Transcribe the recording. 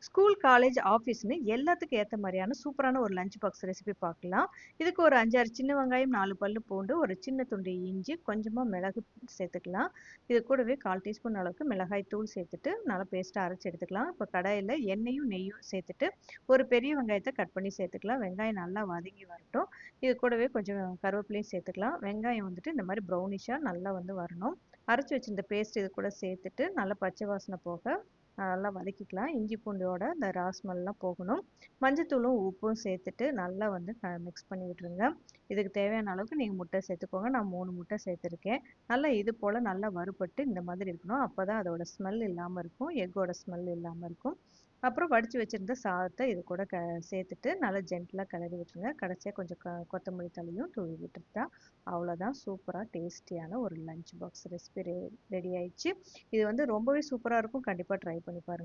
School, college, ஆஃபீஸ்ன்னு எல்லாத்துக்கும் ஏத்த மாரியான சூப்பரான ஒரு லஞ்ச் பாக்ஸ் ரெசிபி பார்க்கலாம். இதுக்கு ஒரு 5, 6 சின்ன வெங்காயம், 4 பல்லு பூண்டு, ஒரு சின்ன துண்டு இஞ்சி, கொஞ்சமா மிளகு சேர்த்துக்கலாம். இது கூடவே 1/4 டீஸ்பூன் அளவுக்கு மிளகாய் தூள் சேர்த்துட்டு நல்லா பேஸ்ட்டா அரைச்சு எடுத்துக்கலாம். இப்போ கடாயில எண்ணெயும், நெய்யும் சேர்த்துட்டு ஒரு பெரிய வெங்காயத்த கட் பண்ணி சேர்த்துக்கலாம். வெங்காயம் நல்லா வதங்கி வரட்டும். இது கூடவே கொஞ்சம் கருவேப்பிலையும் சேர்த்துக்கலாம். வெங்காயம் வந்துட்டு இந்த மாரி ப்ரௌனிஷா நல்லா வந்து வரணும். அரைச்சு வச்சிருந்த பேஸ்ட் இது கூட சேர்த்துட்டு நல்லா பச்சை வாசனை போக நல்லா வதக்கிக்கலாம். இஞ்சி பூண்டோட இந்த ஸ்மெல்லாம் போகணும். மஞ்சத்தூளும் உப்பும் சேர்த்துட்டு நல்லா வந்து மிக்ஸ் பண்ணி விட்டுருங்க. இதுக்கு தேவையான அளவுக்கு நீங்கள் முட்டை சேர்த்துக்கோங்க. நான் 3 முட்டை சேர்த்துருக்கேன். நல்லா இது போல் நல்லா வறுபட்டு இந்த மாதிரி இருக்கணும். அப்போ தான் அதோட ஸ்மெல் இல்லாமல் இருக்கும். எக்கோட ஸ்மெல் இல்லாமல் இருக்கும். அப்புறம் வடித்து வச்சுருந்த சாதத்தை இது கூட சேர்த்துட்டு நல்லா ஜென்டிலாக கிளறி விட்டுருங்க. கடைசியாக கொஞ்சம் கொத்தமல்லி தழையும் தூவி விட்டுட்டா அவ்வளோதான். சூப்பராக டேஸ்டியான ஒரு லஞ்ச் பாக்ஸ் ரெசிபி ரெடி ஆயிடுச்சு. இது வந்து ரொம்பவே சூப்பராக இருக்கும். கண்டிப்பாக ட்ரை பண்ணி பாருங்கள்.